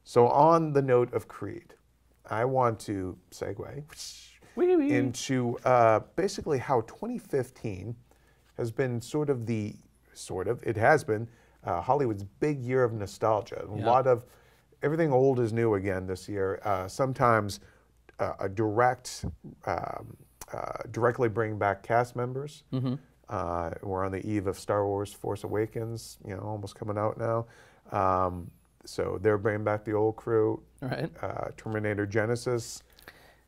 So on the note of Creed, I want to segue into basically how 2015 has been it has been Hollywood's big year of nostalgia. A lot of everything old is new again this year. Sometimes directly bring back cast members. We're on the eve of Star Wars Force Awakens, almost coming out now. So they're bringing back the old crew. Right. Terminator Genesis,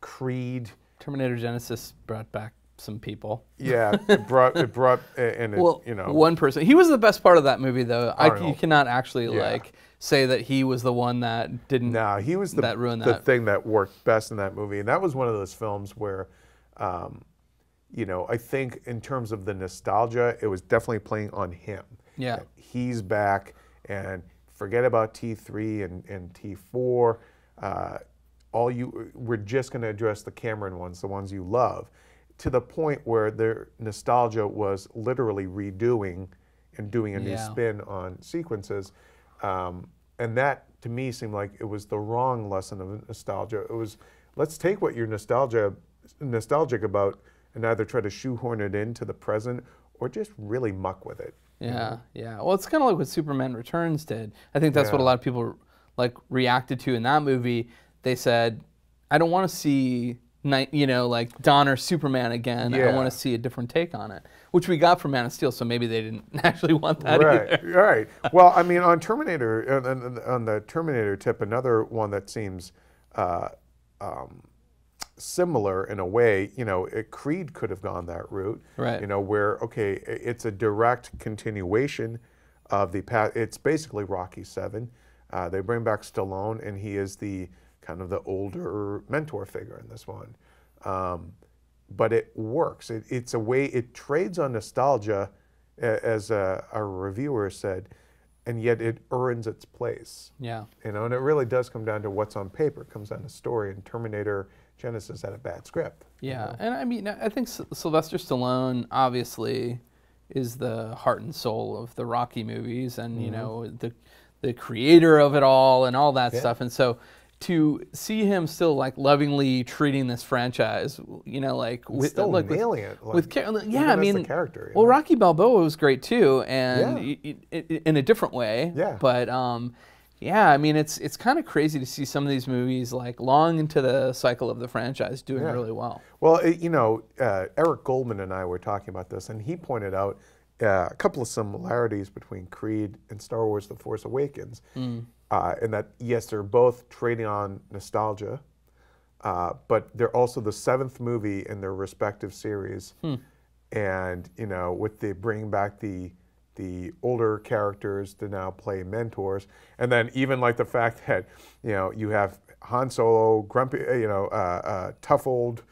Creed. Terminator Genesis brought back some people. Yeah, it brought one person. He was the best part of that movie, though. You cannot actually say that he was the one that didn't. No, he was the thing that worked best in that movie, and that was one of those films where, I think in terms of the nostalgia, it was definitely playing on him. Yeah, he's back, and forget about T3 and T4. We're just going to address the Cameron ones, the ones you love, to the point where their nostalgia was literally redoing and doing a new spin on sequences. And that, to me, seemed like it was the wrong lesson of nostalgia. It was, let's take what you're nostalgic about and either try to shoehorn it into the present or just really muck with it. Yeah. Well, it's kind of like what Superman Returns did. I think that's what a lot of people reacted to in that movie. They said, I don't want to see Donner Superman again. I want to see a different take on it, which we got from Man of Steel. So maybe they didn't actually want that either. Right. Well, I mean, on Terminator, on the Terminator tip, another one that seems similar in a way. Creed could have gone that route. Right. Where it's a direct continuation of the past. It's basically Rocky VII. They bring back Stallone, and he is the kind of the older mentor figure in this one. But it works. It's a way, it trades on nostalgia, as a reviewer said, and yet it earns its place. Yeah. And it really does come down to what's on paper. It comes down to story, and Terminator Genesis had a bad script. Yeah, and I mean, I think Sylvester Stallone obviously is the heart and soul of the Rocky movies, and the creator of it all and all that stuff. And so to see him still lovingly treating this franchise, with still nailing it. I mean, the character. Well, Rocky Balboa was great too, and in a different way. Yeah. But I mean, it's kind of crazy to see some of these movies long into the cycle of the franchise doing really well. Well, Eric Goldman and I were talking about this, and he pointed out a couple of similarities between Creed and Star Wars: The Force Awakens. In that, yes, they're both trading on nostalgia, but they're also the 7th movie in their respective series. And, with the bringing back the older characters to now play mentors. And then even the fact that, you have Han Solo, grumpy, tough old,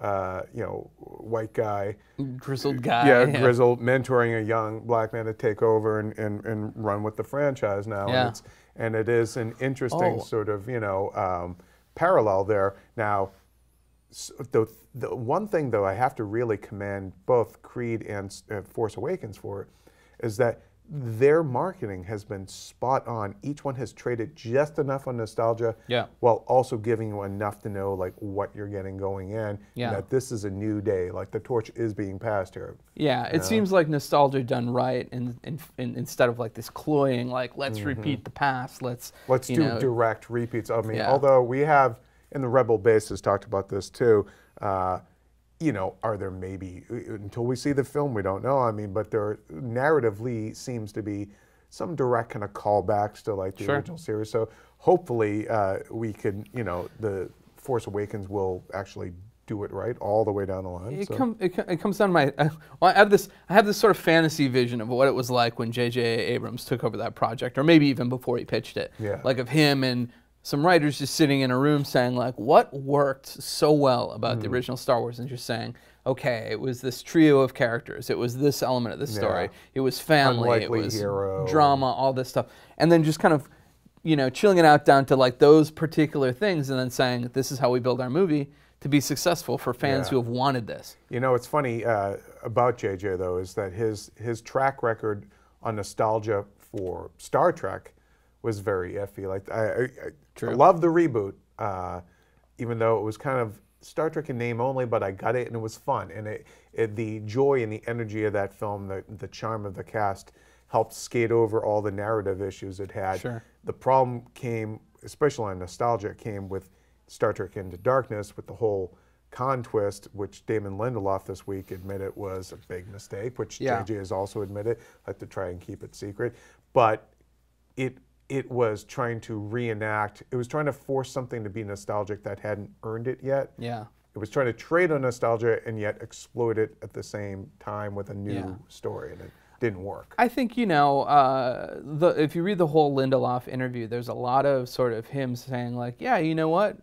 white guy. Grizzled guy. Yeah, grizzled, mentoring a young black man to take over and run with the franchise now. Yeah. And it is an interesting sort of, parallel there. Now, the one thing, though, I have to really commend both Creed and Force Awakens for is that their marketing has been spot on. Each one has traded just enough on nostalgia while also giving you enough to know what you're getting going in, and that this is a new day, the torch is being passed here. Yeah, it seems like nostalgia done right, and instead of this cloying, let's repeat the past, let's do direct repeats. I mean, although we have, in the Rebel bases, talked about this too, are there maybe, until we see the film, we don't know. I mean, but there narratively seems to be some direct kind of callbacks to the original series. So hopefully we can, the Force Awakens will actually do it right all the way down the line. It comes down to my, I have this sort of fantasy vision of what it was like when J.J. Abrams took over that project, or maybe even before he pitched it. Yeah. Of him and some writers just sitting in a room saying what worked so well about the original Star Wars, and just saying, okay, it was this trio of characters, it was this element of the story, it was family, unlikely it was hero, drama, all this stuff, and then just kind of, chilling it out down to those particular things, and then saying, this is how we build our movie to be successful for fans who have wanted this. It's funny about JJ, though, is that his track record on nostalgia for Star Trek was very iffy. Like I love the reboot, even though it was kind of Star Trek in name only, but I got it and it was fun. And the joy and the energy of that film, the charm of the cast, helped skate over all the narrative issues it had. Sure. The problem came, especially on nostalgia, came with Star Trek Into Darkness, with the whole Khan twist, which Damon Lindelof this week admitted was a big mistake, which JJ has also admitted, like to try and keep it secret. But it was trying to reenact, it was trying to force something to be nostalgic that hadn't earned it yet. Yeah. It was trying to trade on nostalgia and yet exploit it at the same time with a new story, and it didn't work. I think, you know, if you read the whole Lindelof interview, there's a lot of sort of him saying like, yeah, you know what,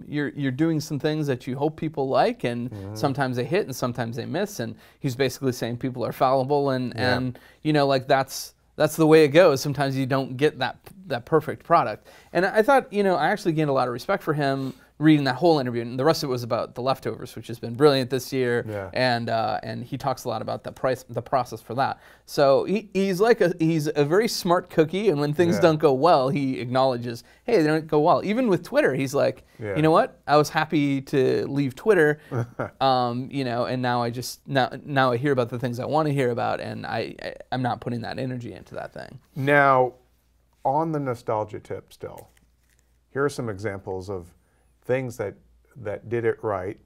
you're doing some things that you hope people like, and sometimes they hit and sometimes they miss, and he's basically saying people are fallible, and you know, like that's the way it goes. Sometimes you don't get that perfect product. And I thought, you know, I actually gained a lot of respect for him reading that whole interview, and the rest of it was about The Leftovers, which has been brilliant this year. Yeah. And he talks a lot about the process for that. So he's a very smart cookie, and when things don't go well, he acknowledges, hey, they don't go well. Even with Twitter, he's like, you know what? I was happy to leave Twitter, you know, and now now I hear about the things I want to hear about, and I'm not putting that energy into that thing. Now, on the nostalgia tip still, here are some examples of things that did it right,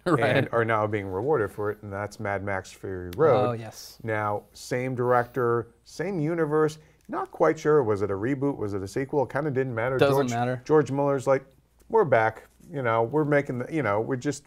and are now being rewarded for it, and that's Mad Max Fury Road. Oh, yes. Now, same director, same universe, not quite sure, was it a reboot, was it a sequel? It kind of didn't matter. Doesn't matter. George Miller's like, we're back, you know, we're making the, you know, we're just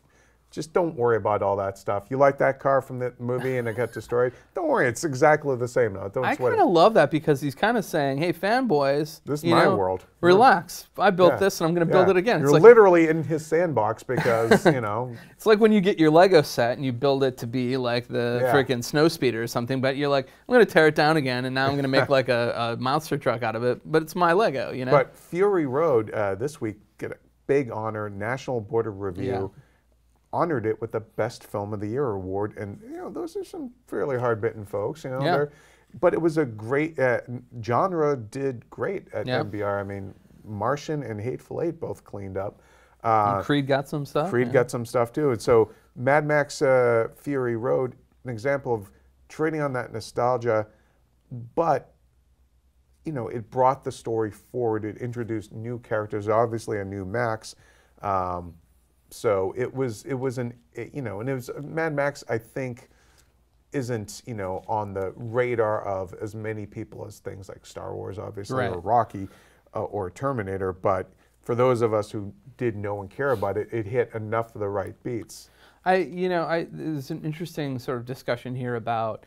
don't worry about all that stuff. You like that car from the movie and it got destroyed? Don't worry, it's exactly the same now. Don't I sweat kind of love that, because he's kind of saying, hey, fanboys, this is my world. Relax. I built this and I'm going to build it again. You're literally in his sandbox because, you know. It's like when you get your Lego set and you build it to be like the freaking snow speeder or something, but you're like, I'm going to tear it down again, and now I'm going to make like a monster truck out of it, but it's my Lego, you know? But Fury Road this week get a big honor. National Board of Review honored it with the Best Film of the Year award, and you know, those are some fairly hard-bitten folks, you know. But it was a great genre. Did great at MBR. I mean, Martian and Hateful Eight both cleaned up. And Creed got some stuff. Creed got some stuff too. And so Mad Max Fury Road, an example of trading on that nostalgia, but you know, it brought the story forward. It introduced new characters, obviously a new Max. So it was you know, and it was Mad Max, I think, isn't, you know, on the radar of as many people as things like Star Wars, obviously, or Rocky, or Terminator. But for those of us who did know and care about it, it hit enough of the right beats. There's an interesting sort of discussion here about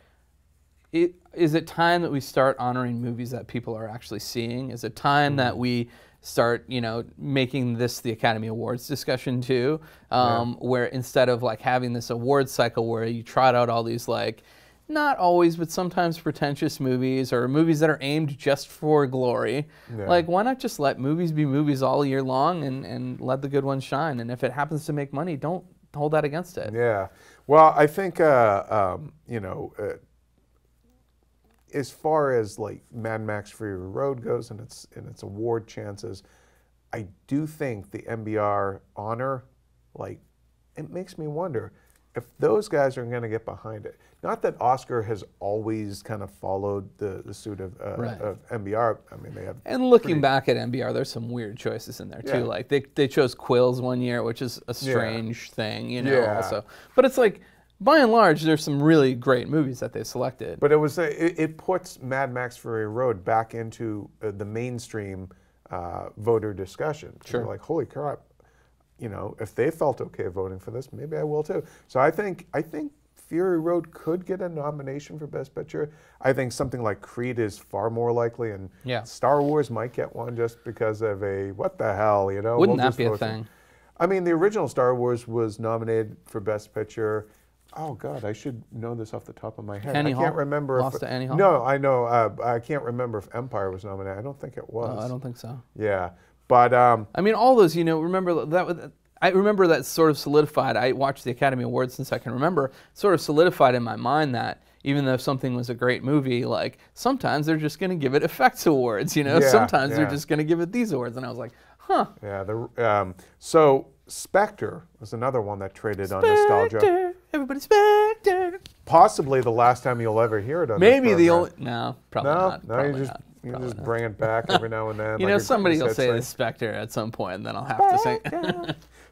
is it time that we start honoring movies that people are actually seeing? Is it time that we start, you know, making this the Academy Awards discussion too, where instead of like having this awards cycle where you trot out all these like, not always, but sometimes pretentious movies or movies that are aimed just for glory, like why not just let movies be movies all year long and let the good ones shine? And if it happens to make money, don't hold that against it. Yeah, well, I think, you know, as far as like Mad Max Fury Road goes and its award chances, I do think the MBR honor, like, it makes me wonder if those guys are going to get behind it. Not that Oscar has always kind of followed the suit of MBR. I mean, they have. And looking back at MBR, there's some weird choices in there too. Like they chose Quills one year, which is a strange thing, you know. Also, but it's like, by and large, there's some really great movies that they selected. But it puts Mad Max Fury Road back into the mainstream voter discussion. Sure. You're like, holy crap, you know, if they felt okay voting for this, maybe I will too. So I think Fury Road could get a nomination for Best Picture. I think something like Creed is far more likely, and Star Wars might get one just because of a what the hell, you know. Wouldn't that be a thing? I mean, the original Star Wars was nominated for Best Picture. Oh God, I should know this off the top of my head. I can't remember. Lost to Annie Hall? No, I know. I can't remember if Empire was nominated. I don't think it was. No, I don't think so. Yeah, but I mean, all those. You know, remember that. I remember that sort of solidified. I watched the Academy Awards since I can remember. Sort of solidified in my mind that, even though something was a great movie, like sometimes they're just going to give it effects awards, you know? Yeah, Sometimes they're just going to give it these awards. And I was like, huh. Yeah. So Spectre was another one that traded on nostalgia. Everybody Spectre. Possibly the last time you'll ever hear it on Maybe this the program. only, no, probably not. No, Probably you not. just bring it back every now and then. You like know, a somebody will greatest say hits the thing. Spectre at some point, and then I'll have to say.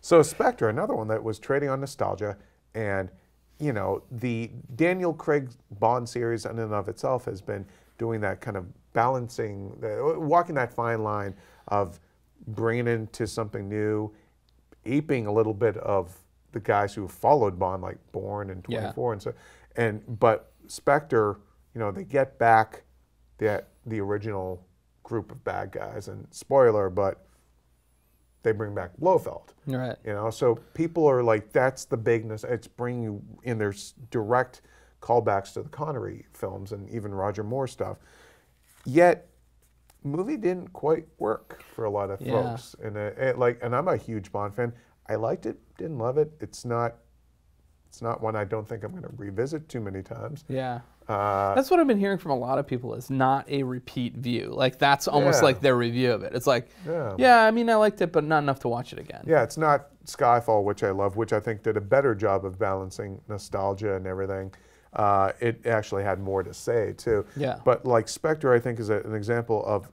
So Spectre, another one that was trading on nostalgia, and you know, the Daniel Craig Bond series in and of itself has been doing that kind of balancing, walking that fine line of bringing it into something new, aping a little bit of the guys who followed Bond, like Bourne and 24, and so, but Spectre, you know, they get back the original group of bad guys, and spoiler, but they bring back Blofeld. Right. You know, so people are like, that's the bigness. It's bringing you in. There's direct callbacks to the Connery films and even Roger Moore stuff. Yet, movie didn't quite work for a lot of folks. And and I'm a huge Bond fan. I liked it, didn't love it. It's not one I don't think I'm going to revisit too many times. Yeah. That's what I've been hearing from a lot of people, is not a repeat view. Like, that's almost Yeah. like their review of it. It's like, yeah, I mean, I liked it, but not enough to watch it again. Yeah, it's not Skyfall, which I love, which I think did a better job of balancing nostalgia and everything. It actually had more to say, too. Yeah. But like Spectre, I think, is an example of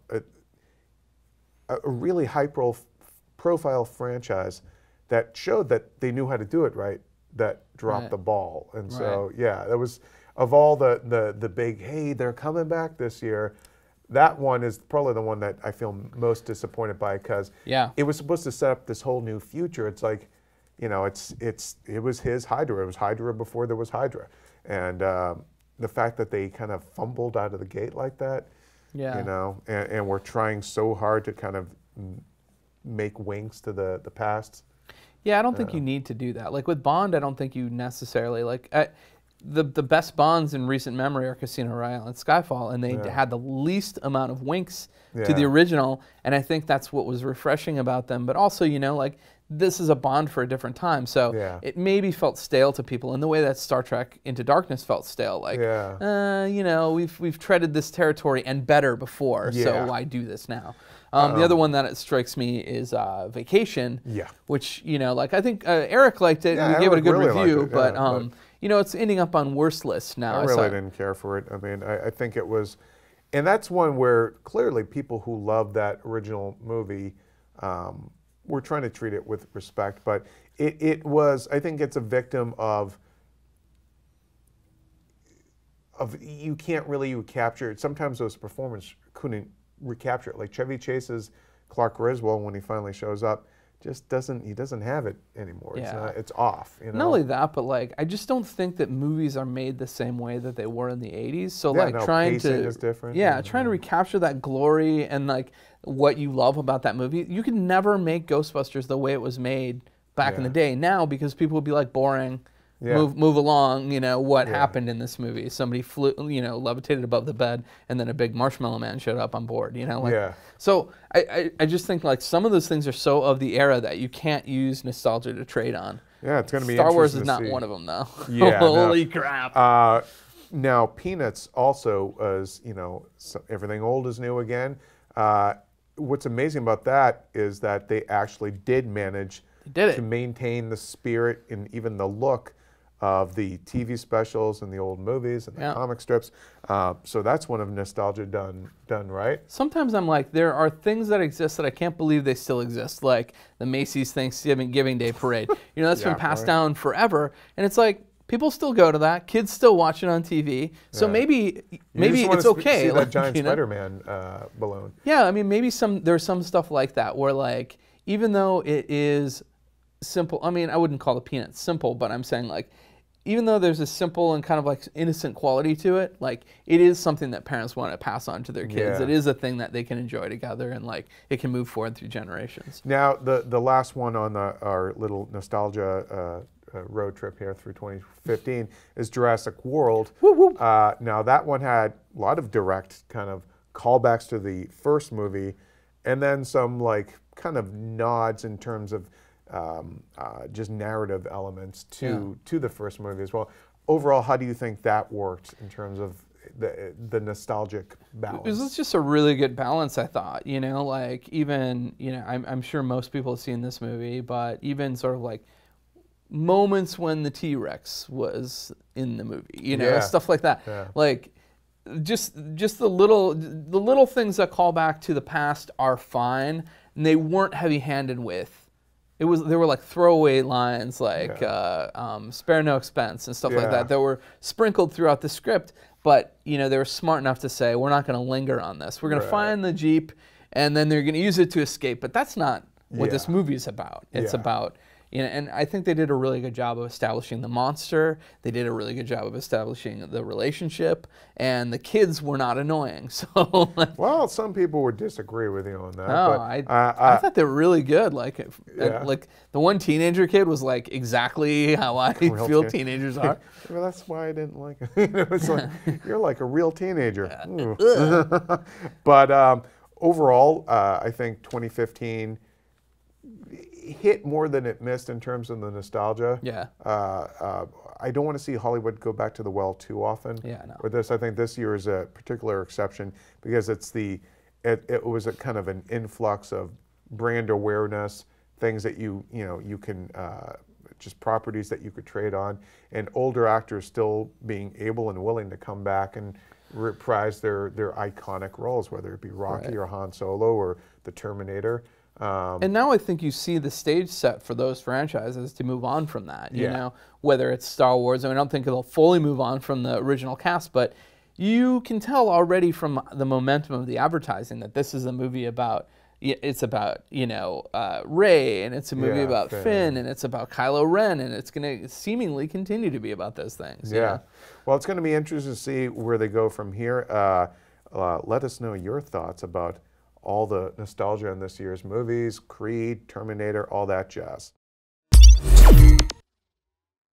a really high-profile franchise that showed that they knew how to do it right, that dropped the ball. And so, yeah, that was, of all the big, hey, they're coming back this year, that one is probably the one that I feel most disappointed by, because it was supposed to set up this whole new future. It's like, you know, it was his Hydra. It was Hydra before there was Hydra. And the fact that they kind of fumbled out of the gate like that, you know, and we're trying so hard to kind of make winks to the past. Yeah, I don't think you need to do that. Like with Bond, I don't think you necessarily, like, the best Bonds in recent memory are Casino Royale and Skyfall, and they had the least amount of winks to the original, and I think that's what was refreshing about them. But also, you know, like, this is a Bond for a different time, so it maybe felt stale to people in the way that Star Trek Into Darkness felt stale. Like, you know, we've treaded this territory and better before, so why do this now? The other one that it strikes me is Vacation, which, you know, like, I think Eric liked it, and we gave it a good review, but you know, it's ending up on worst lists now. I really didn't care for it. I mean, I think it was, and that's one where clearly people who love that original movie were trying to treat it with respect, but it was, I think it's a victim of you can't really recapture it. Sometimes those performers couldn't recapture it. Like Chevy Chase's Clark Griswold, when he finally shows up, just doesn't have it anymore. It's off. You know? Not only that, but like, I just don't think that movies are made the same way that they were in the 80s. So like trying to is different. Trying to recapture that glory and like what you love about that movie. You can never make Ghostbusters the way it was made back in the day now, because people would be like, boring. Move along, you know, what happened in this movie? Somebody flew, you know, levitated above the bed, and then a big marshmallow man showed up on board, you know? Like, so I just think, like, some of those things are so of the era that you can't use nostalgia to trade on. Yeah, it's going to be Star Wars interesting is to not see. one of them, though. Yeah, Holy crap. Now, Peanuts also is, you know, everything old is new again. What's amazing about that is that they actually did manage to maintain the spirit and even the look of the TV specials and the old movies and the comic strips. So that's one of nostalgia done right. Sometimes I'm like, there are things that exist that I can't believe they still exist, like the Macy's Thanksgiving Day Parade. You know, that's been passed down forever. And it's like, people still go to that. Kids still watch it on TV. So maybe it's okay. See that giant Spider-Man balloon. Yeah, I mean, maybe there's some stuff like that where, like, even though it is simple, I mean, I wouldn't call the Peanuts simple, but I'm saying, like, even though there's a simple and kind of like innocent quality to it, like, it is something that parents want to pass on to their kids. It is a thing that they can enjoy together, and like, it can move forward through generations. Now, the last one on our little nostalgia road trip here through 2015 is Jurassic World. Now, that one had a lot of direct kind of callbacks to the first movie, and then some like kind of nods in terms of just narrative elements to the first movie as well. overall, how do you think that worked in terms of the nostalgic balance? It was just a really good balance, I thought. You know, like even, you know, I'm sure most people have seen this movie, but even sort of like moments when the T-Rex was in the movie, you know, stuff like that. Yeah. Like just the little things that call back to the past are fine, and they weren't heavy-handed with. They were like throwaway lines, like spare no expense and stuff like that were sprinkled throughout the script. But you know, they were smart enough to say, we're not going to linger on this. We're going to find the Jeep, and then they're going to use it to escape. But that's not what this movie is about. It's about, you know, and I think they did a really good job of establishing the monster. They did a really good job of establishing the relationship, and the kids were not annoying. So, well, some people would disagree with you on that. No, but, I thought they were really good. Like the one teenager kid was like exactly how I feel teenagers are. Well, that's why I didn't like it. It was like, you're like a real teenager. But overall, I think 2015 hit more than it missed in terms of the nostalgia. Yeah. I don't want to see Hollywood go back to the well too often. Yeah, no. With this, I think this year is a particular exception because it was a kind of an influx of brand awareness, things that you can just properties that you could trade on, and older actors still being able and willing to come back and reprise their iconic roles, whether it be Rocky or Han Solo or the Terminator. And now I think you see the stage set for those franchises to move on from that, you know, whether it's Star Wars. I mean, I don't think they'll fully move on from the original cast, but you can tell already from the momentum of the advertising that this is a movie about, it's about, you know, Rey, and it's a movie about Finn, and it's about Kylo Ren, and it's going to seemingly continue to be about those things. You know? Well, it's going to be interesting to see where they go from here. Let us know your thoughts about all the nostalgia in this year's movies, Creed, Terminator, all that jazz.